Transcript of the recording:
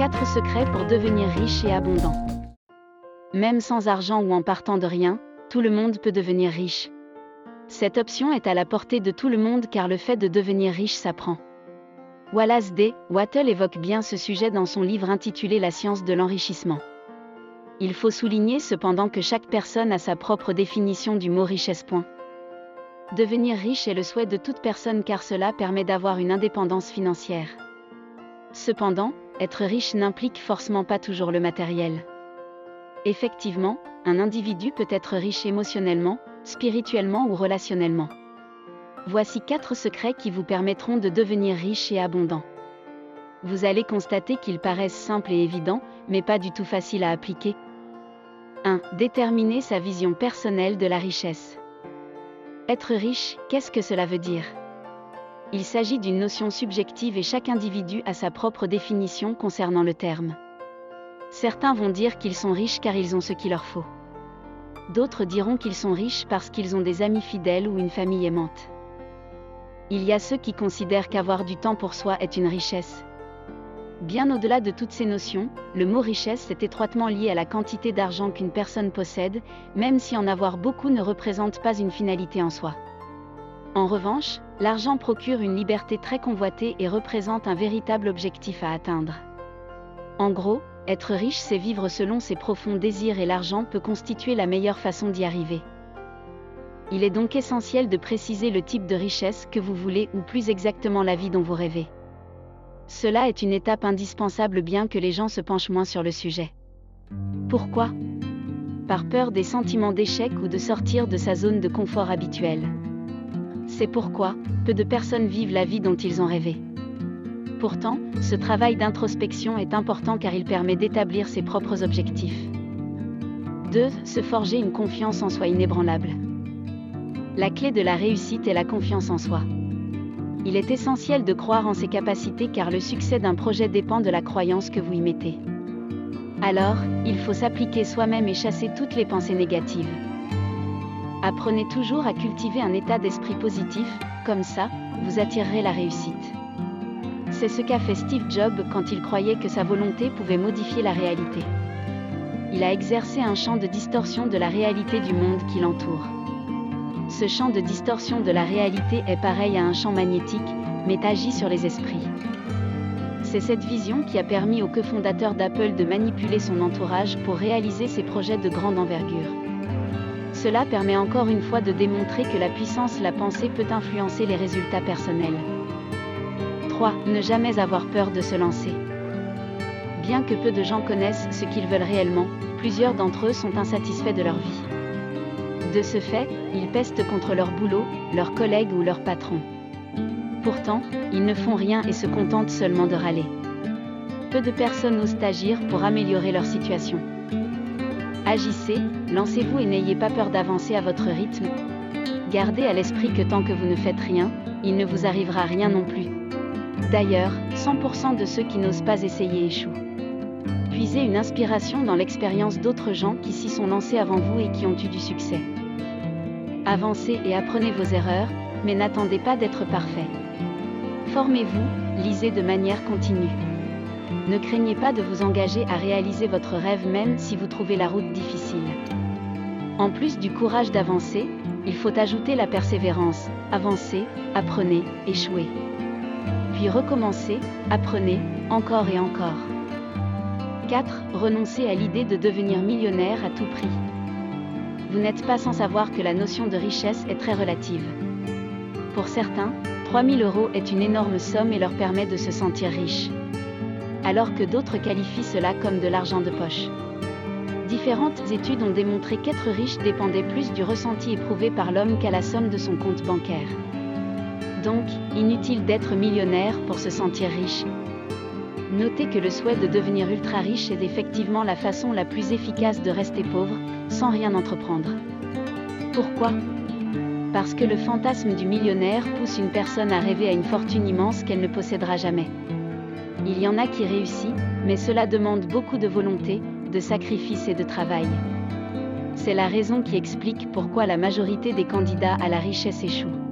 4 secrets pour devenir riche et abondant. Même sans argent ou en partant de rien, tout le monde peut devenir riche. Cette option est à la portée de tout le monde car le fait de devenir riche s'apprend. Wallace D. Wattle évoque bien ce sujet dans son livre intitulé La science de l'enrichissement. Il faut souligner cependant que chaque personne a sa propre définition du mot richesse. Devenir riche est le souhait de toute personne car cela permet d'avoir une indépendance financière. Cependant, être riche n'implique forcément pas toujours le matériel. Effectivement, un individu peut être riche émotionnellement, spirituellement ou relationnellement. Voici 4 secrets qui vous permettront de devenir riche et abondant. Vous allez constater qu'ils paraissent simples et évidents, mais pas du tout faciles à appliquer. 1. Déterminer sa vision personnelle de la richesse. Être riche, qu'est-ce que cela veut dire ? Il s'agit d'une notion subjective et chaque individu a sa propre définition concernant le terme. Certains vont dire qu'ils sont riches car ils ont ce qu'il leur faut. D'autres diront qu'ils sont riches parce qu'ils ont des amis fidèles ou une famille aimante. Il y a ceux qui considèrent qu'avoir du temps pour soi est une richesse. Bien au-delà de toutes ces notions, le mot richesse est étroitement lié à la quantité d'argent qu'une personne possède, même si en avoir beaucoup ne représente pas une finalité en soi. En revanche, l'argent procure une liberté très convoitée et représente un véritable objectif à atteindre. En gros, être riche c'est vivre selon ses profonds désirs et l'argent peut constituer la meilleure façon d'y arriver. Il est donc essentiel de préciser le type de richesse que vous voulez ou plus exactement la vie dont vous rêvez. Cela est une étape indispensable bien que les gens se penchent moins sur le sujet. Pourquoi ? Par peur des sentiments d'échec ou de sortir de sa zone de confort habituelle. C'est pourquoi, peu de personnes vivent la vie dont ils ont rêvé. Pourtant, ce travail d'introspection est important car il permet d'établir ses propres objectifs. 2. Se forger une confiance en soi inébranlable. La clé de la réussite est la confiance en soi. Il est essentiel de croire en ses capacités car le succès d'un projet dépend de la croyance que vous y mettez. Alors, il faut s'appliquer soi-même et chasser toutes les pensées négatives. Apprenez toujours à cultiver un état d'esprit positif, comme ça, vous attirerez la réussite. C'est ce qu'a fait Steve Jobs quand il croyait que sa volonté pouvait modifier la réalité. Il a exercé un champ de distorsion de la réalité du monde qui l'entoure. Ce champ de distorsion de la réalité est pareil à un champ magnétique, mais agit sur les esprits. C'est cette vision qui a permis au cofondateur d'Apple de manipuler son entourage pour réaliser ses projets de grande envergure. Cela permet encore une fois de démontrer que la puissance la pensée peut influencer les résultats personnels. 3. Ne jamais avoir peur de se lancer. Bien que peu de gens connaissent ce qu'ils veulent réellement, plusieurs d'entre eux sont insatisfaits de leur vie. De ce fait, ils pestent contre leur boulot, leurs collègues ou leurs patrons. Pourtant, ils ne font rien et se contentent seulement de râler. Peu de personnes osent agir pour améliorer leur situation. Agissez, lancez-vous et n'ayez pas peur d'avancer à votre rythme. Gardez à l'esprit que tant que vous ne faites rien, il ne vous arrivera rien non plus. D'ailleurs, 100% de ceux qui n'osent pas essayer échouent. Puisez une inspiration dans l'expérience d'autres gens qui s'y sont lancés avant vous et qui ont eu du succès. Avancez et apprenez vos erreurs, mais n'attendez pas d'être parfait. Formez-vous, lisez de manière continue. Ne craignez pas de vous engager à réaliser votre rêve même si vous trouvez la route difficile. En plus du courage d'avancer, il faut ajouter la persévérance. Avancez, apprenez, échouez. Puis recommencez, apprenez, encore et encore. 4. Renoncez à l'idée de devenir millionnaire à tout prix. Vous n'êtes pas sans savoir que la notion de richesse est très relative. Pour certains, 3 000 € est une énorme somme et leur permet de se sentir riches. Alors que d'autres qualifient cela comme de l'argent de poche. Différentes études ont démontré qu'être riche dépendait plus du ressenti éprouvé par l'homme qu'à la somme de son compte bancaire. Donc, inutile d'être millionnaire pour se sentir riche. Notez que le souhait de devenir ultra riche est effectivement la façon la plus efficace de rester pauvre, sans rien entreprendre. Pourquoi ? Parce que le fantasme du millionnaire pousse une personne à rêver à une fortune immense qu'elle ne possédera jamais. Il y en a qui réussissent, mais cela demande beaucoup de volonté, de sacrifice et de travail. C'est la raison qui explique pourquoi la majorité des candidats à la richesse échouent.